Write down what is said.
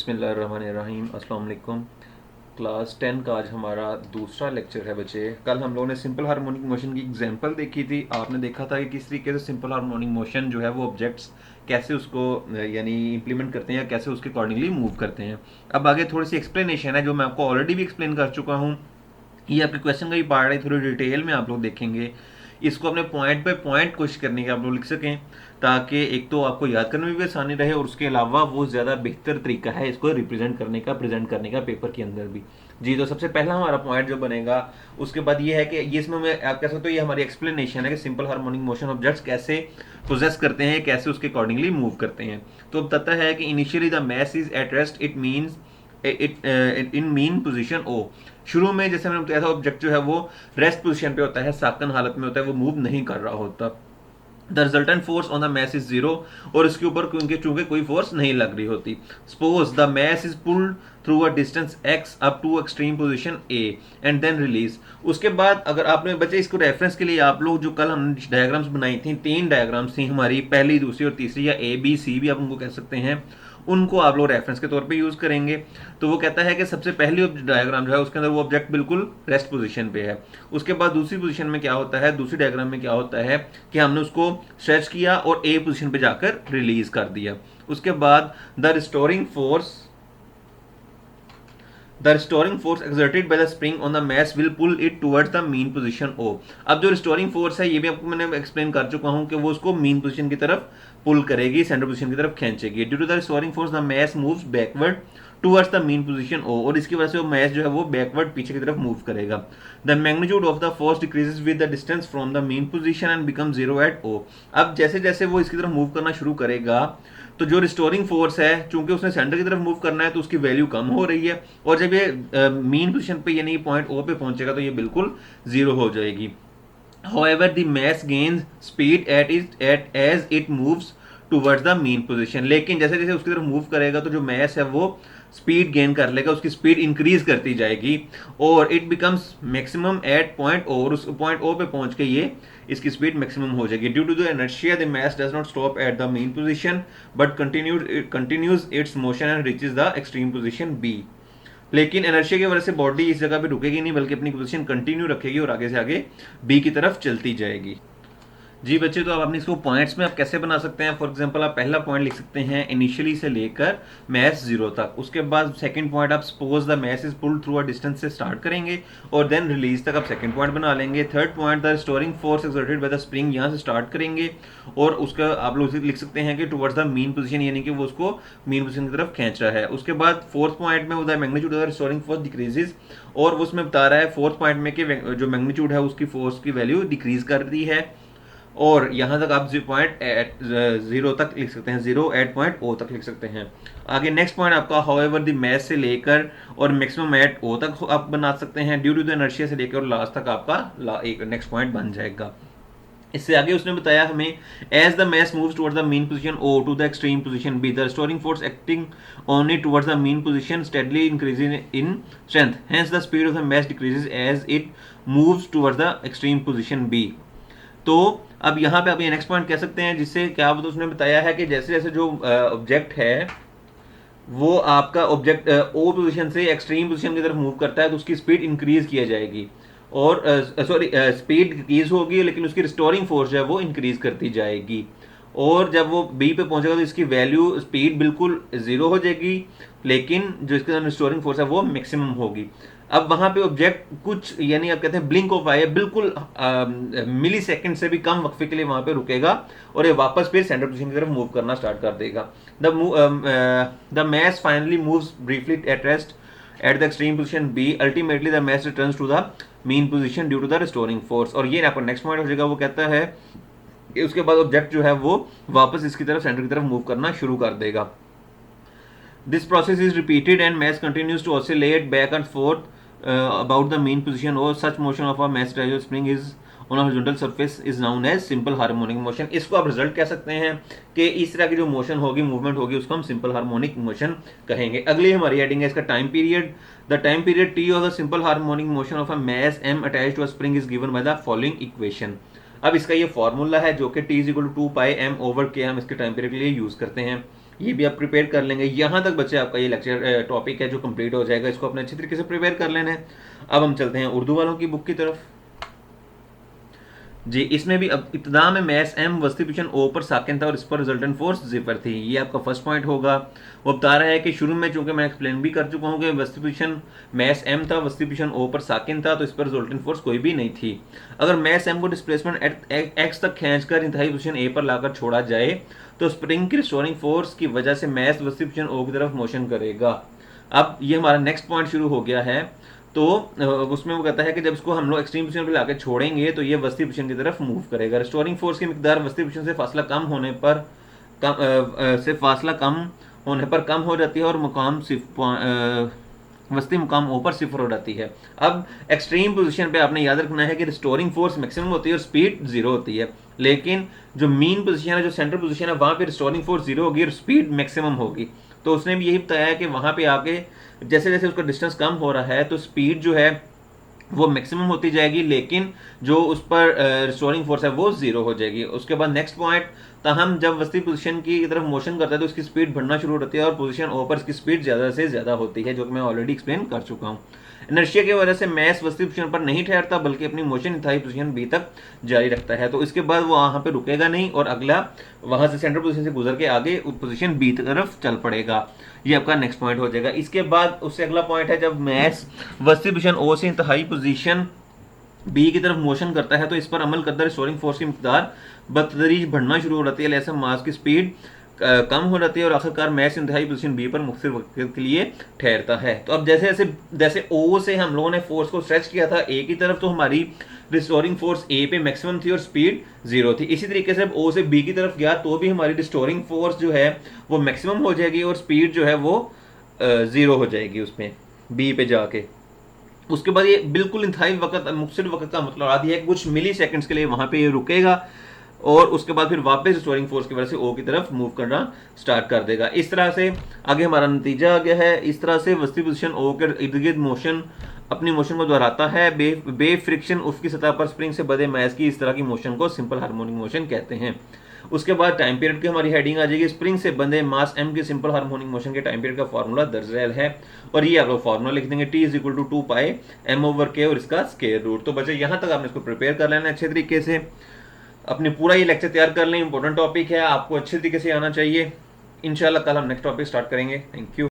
बिस्मिल्लाहिर्रहमानिर्रहीम अस्सलाम वालेकुम। क्लास 10 का आज हमारा दूसरा लेक्चर है बच्चे। कल हम लोगों ने सिंपल हार्मोनिक मोशन की एग्जांपल देखी थी। आपने देखा था कि किस तरीके से सिंपल हार्मोनिक मोशन जो है वो ऑब्जेक्ट्स कैसे उसको यानी इंप्लीमेंट करते हैं या कैसे उसके अकॉर्डिंगली मूव करते हैं। अब आगे थोड़ी सी एक्सप्लेनेशन है जो मैं आपको ऑलरेडी भी एक्सप्लेन कर चुका हूँ। ये आपके क्वेश्चन का ही पार्ट है, थोड़ी डिटेल में आप लोग देखेंगे। इसको अपने पॉइंट पे पॉइंट कोशिश करने की आप लोग लिख सकें, ताकि एक तो आपको याद करने में भी आसानी रहे और उसके अलावा वो ज़्यादा बेहतर तरीका है इसको रिप्रेजेंट करने का, प्रेजेंट करने का पेपर के अंदर भी। जी, तो सबसे पहला हमारा पॉइंट जो बनेगा उसके बाद ये है कि ये इसमें मैं आप कह सकते हो ये हमारी एक्सप्लेनेशन है कि सिंपल हार्मोनिक मोशन ऑब्जेक्ट्स कैसे पोजेस करते हैं, कैसे उसके अकॉर्डिंगली मूव करते हैं। तो अब बताता है कि initially the mass is at rest, it means in mean position O. शुरू में जैसे मैंने बताया था ऑब्जेक्ट जो है वो रेस्ट पोजीशन पे होता है, साकन हालत में होता है, वो मूव नहीं कर रहा होता। The resultant force on the mass is zero, और इसके ऊपर क्योंकि चूंकि कोई फोर्स नहीं लग रही होती। Suppose the mass is pulled through a distance x up to extreme position a and then release. उसके बाद अगर आपने बच्चे इसको रेफरेंस के लिए आप लोग जो कल हमने डायग्राम्स बनाई थी, 3 डायग्राम्स थी हमारी, पहली दूसरी और तीसरी, या ए बी सी भी आप उनको कह सकते हैं, उनको आप लोग रेफरेंस के तौर पे यूज करेंगे। तो वो कहता है कि सबसे पहली डायग्राम जो है उसके अंदर वो ऑब्जेक्ट बिल्कुल रेस्ट पोजीशन पे है। उसके बाद दूसरी पोजीशन में क्या होता है, दूसरी डायग्राम में क्या होता है कि हमने उसको स्ट्रेच किया और ए पोजीशन पे जाकर रिलीज कर दिया। उसके बाद the restoring force exerted by the spring on the mass will pull it towards the mean position O. अब जो रिस्टोरिंग फोर्स है ये भी आपको मैंने एक्सप्लेन कर चुका हूं कि वो उसको मीन पोजीशन की तरफ पुल करेगी, सेंटर पोजीशन की तरफ खींचेगी। Due to the restoring force the mass moves backward towards the mean position O, और इसकी वजह से वो मैस जो है वो बैकवर्ड पीछे की तरफ मूव करेगा। The magnitude of the force decreases with the distance from the mean position and become zero at O. अब जैसे जैसे वो इसकी तरफ मूव करना शुरू करेगा तो जो रिस्टोरिंग फोर्स है, चूंकि उसने सेंटर की तरफ मूव करना है तो उसकी वैल्यू कम हो रही है, और जब ये मीन पोजीशन पे यानी पॉइंट ओ पे पहुंचेगा तो ये बिल्कुल जीरो हो जाएगी। However, the mass gains speed as it moves towards the mean position। लेकिन जैसे जैसे उसकी तरफ मूव करेगा तो जो मैस है वो स्पीड गेन कर लेगा, उसकी स्पीड इंक्रीज करती जाएगी, और it becomes maximum at point O, और उस पॉइंट ओ पे पहुंच के ये इसकी स्पीड मैक्सिमम हो जाएगी। Due to the inertia the mass does not stop at the mean position but continues its motion and reaches the extreme position B. लेकिन एनर्शिया की वजह से बॉडी इस जगह पे रुकेगी नहीं, बल्कि अपनी पोजीशन कंटिन्यू रखेगी और आगे से आगे बी की तरफ चलती जाएगी। जी बच्चे, तो आप अपने इसको पॉइंट्स में आप कैसे बना सकते हैं। फॉर एग्जांपल आप पहला पॉइंट लिख सकते हैं इनिशियली से लेकर मैस जीरो तक। उसके बाद सेकंड पॉइंट आप suppose the mass is pulled through a distance से स्टार्ट करेंगे और देन रिलीज तक आप सेकंड पॉइंट बना लेंगे। Third point the storing force exerted by the spring, यहाँ से स्टार्ट करेंगे और उसका आप लोग लिख सकते हैं कि टुवर्ड्स द मीन पोजीशन, यानी कि वो उसको मीन पोजीशन की तरफ खींच रहा है। उसके बाद फोर्थ पॉइंट में the magnitude of the storing force decreases, और उसमें बता रहा है फोर्थ पॉइंट में कि जो मैग्नीट्यूड है उसकी फोर्स की वैल्यू डिक्रीज कर दी है, और यहां तक आप पॉइंट एट जीरो तक लिख सकते हैं, जीरो एट पॉइंट ओ तक लिख सकते हैं। आगे नेक्स्ट पॉइंट आपका हाउएवर द मैस से लेकर और मैक्सिमम एट ओ तक आप बना सकते हैं। ड्यू टू द इनर्शिया से लेकर और लास्ट तक आपका एक नेक्स्ट पॉइंट बन जाएगा। इससे आगे उसने बताया हमें as the mass moves towards the mean position O to the extreme position B, the restoring force acting only towards the mean position steadily increasing in strength, hence the speed of the mass decreases as it moves towards the extreme position B. तो अब यहाँ पे आप ये next point कह सकते हैं, जिससे क्या उसने बताया है कि जैसे जैसे जो ऑब्जेक्ट है वो आपका ऑब्जेक्ट ओ पोजीशन से एक्सट्रीम पोजीशन की तरफ मूव करता है तो उसकी स्पीड इंक्रीज किया जाएगी, और सॉरी स्पीड डिक्रीज होगी लेकिन उसकी रिस्टोरिंग फोर्स जो है वो इंक्रीज करती जाएगी, और जब वो बी पे पहुंचेगा तो इसकी वैल्यू स्पीड बिल्कुल जीरो हो जाएगी, लेकिन जो इसके अंदर रिस्टोरिंग फोर्स है वो मैक्सिमम होगी। अब वहां पे ऑब्जेक्ट कुछ यानी आप कहते हैं ब्लिंक ऑफ आई, बिल्कुल मिली सेकेंड से भी कम वक्फे के लिए वहां पे रुकेगा और ये वापस फिर सेंटर पोजीशन की तरफ मूव करना स्टार्ट कर देगा। The mass finally moves briefly at rest at the extreme position B, ultimately the mass returns to the mean position due to the restoring force. और ये आपका नेक्स्ट पॉइंट हो जाएगा, वो कहता है कि उसके बाद ऑब्जेक्ट जो है वो वापस इसकी तरफ सेंटर की तरफ मूव करना शुरू कर देगा। This process is repeated and mass continues to oscillate back and forth about the mean position, or such motion of a mass drive spring is on a horizontal surface is known as simple harmonic motion। इसको आप result कह सकते हैं कि इस तरह की जो मोशन होगी, मूवमेंट होगी, उसको हम सिंपल हार्मोनिक मोशन कहेंगे। अगली हमारी हेडिंग है इसका time period. The time period T of the simple harmonic motion of a mass M attached to a spring is given by the following equation. अब इसका ये फॉर्मूला है जो कि T is equal to 2 pi M over K हम इसके time period के लिए यूज करते हैं। ये भी आप प्रिपेयर कर लेंगे। यहाँ तक बच्चे आपका ये लेक्चर टॉपिक है जो कंप्लीट हो जाएगा, इसको अपने अच्छे तरीके से प्रिपेयर कर लेना है। अब हम चलते हैं उर्दू वालों की बुक की तरफ। जी, इसमें भी अब इब्तदा में मैस एम वस्ती पोजीशन ओ पर साकिन था और इस पर रिजल्टेंट फोर्स जिफर थी। ये आपका फर्स्ट पॉइंट होगा। वो बता रहा है कि शुरू में चूंकि मैं एक्सप्लेन भी कर चुका हूँ कि वस्ती पोजीशन मैस एम था, वस्ती पोजीशन ओ पर साकिन था, तो इस पर रिजल्टेंट फोर्स कोई भी नहीं थी। अगर मैस एम को डिस्प्लेसमेंट एक्स तक खींचकर इंतहाई पोजीशन ए पर लाकर छोड़ा जाए तो स्प्रिंग की रिस्टोरिंग फोर्स की वजह से मैस वस्ती पोजीशन ओ की तरफ मोशन करेगा। अब ये हमारा नेक्स्ट पॉइंट शुरू हो गया है। तो उसमें वो कहता है कि जब इसको हम लोग एक्सट्रीम पोजीशन पे लाके छोड़ेंगे तो ये वस्ती पोजीशन की तरफ मूव करेगा। रिस्टोरिंग फोर्स की मिकदार वस्ती पोजीशन से फासला कम होने पर कम हो जाती है और मुकाम वस्ती मुकाम ऊपर सिफर हो जाती है। अब एक्सट्रीम पोजीशन पे आपने याद रखना है कि रिस्टोरिंग फोर्स मैक्सिमम होती है और स्पीड जीरो होती है, लेकिन जो मीन पोजीशन है, जो सेंट्रल पोजीशन है, वहां पे रिस्टोरिंग फोर्स जीरो होगी और स्पीड मैक्सिमम होगी। तो उसने भी यही बताया कि वहां पे आके जैसे जैसे उसका डिस्टेंस कम हो रहा है तो स्पीड जो है वो मैक्सिमम होती जाएगी, लेकिन जो उस पर रिस्टोरिंग फोर्स है वो जीरो हो जाएगी। उसके बाद नेक्स्ट पॉइंट, ताहम जब वस्ती पोजीशन की तरफ मोशन करता है तो उसकी स्पीड बढ़ना शुरू होती है और पोजीशन ओ पर इसकी स्पीड ज़्यादा से ज़्यादा होती है, जो कि मैं ऑलरेडी एक्सप्लेन कर चुका हूँ। इनर्शिया की वजह से मैस वस्ती पोजीशन पर नहीं ठहरता बल्कि अपनी मोशन इंतहाई पोजीशन बी तक जारी रखता है। तो इसके बाद वो वहाँ पे रुकेगा नहीं और अगला वहाँ से सेंट्रल पोजीशन से गुजर के आगे पोजीशन बी तरफ चल पड़ेगा। ये आपका नेक्स्ट पॉइंट हो जाएगा। इसके बाद उससे अगला पॉइंट है, जब मैस वस्ती पोजीशन ओ से इंतहाई पोजीशन बी की तरफ मोशन करता है तो इस पर अमल करता रिस्टोरिंग फोर्स की मिकदार बतदरीज बढ़ना शुरू हो जाती है, जैसे मास की स्पीड कम हो जाती है और आखिरकार मैस इंतहाई पोजीशन बी पर मुख्तलिफ वक्त के लिए ठहरता है। तो अब जैसे जैसे जैसे ओ से हम लोगों ने फोर्स को स्ट्रेच किया था ए की तरफ, तो हमारी रिस्टोरिंग फोर्स ए पे मैक्सिमम थी और स्पीड जीरो थी। इसी तरीके से अब ओ से बी की तरफ गया तो भी हमारी रिस्टोरिंग फोर्स जो है वो मैक्सिमम हो जाएगी और स्पीड जो है वो जीरो हो जाएगी उसमें बी पे जाके। उसके बाद ये बिल्कुल इंतहाई वक्त मुख्तलिफ वक्त का मतलब आ दिया है, कुछ मिली सेकेंड्स के लिए वहां पे ये रुकेगा और उसके बाद फिर वापस रिस्टोरिंग फोर्स की वजह से ओ की तरफ मूव करना स्टार्ट कर देगा। इस तरह से आगे हमारा नतीजा आ गया है। इस तरह से वस्ती पोजीशन ओ के इर्द गिर्द मोशन अपनी मोशन को दोहराता है। बे फ्रिक्शन उसकी सतह पर स्प्रिंग से बधे मैस की इस तरह की मोशन को सिंपल हार्मोनिक मोशन कहते हैं। उसके बाद टाइम पीरियड की हमारी हेडिंग आ जाएगी, स्प्रिंग से बंधे मास एम की सिंपल हार्मोनिक मोशन के टाइम पीरियड का फार्मूला दर्ज है और ये आप लोग फार्मूला लिख देंगे T is equal to 2 pi M over K और इसका स्क्वायर रूट। तो बच्चे यहाँ तक आपने इसको प्रिपेयर कर लेना है अच्छे तरीके से। अपने पूरा ये लेक्चर तैयार कर लें, इंपॉर्टेंट टॉपिक है, आपको अच्छे तरीके से आना चाहिए। इंशाल्लाह कल हम नेक्स्ट टॉपिक स्टार्ट करेंगे। Thank you.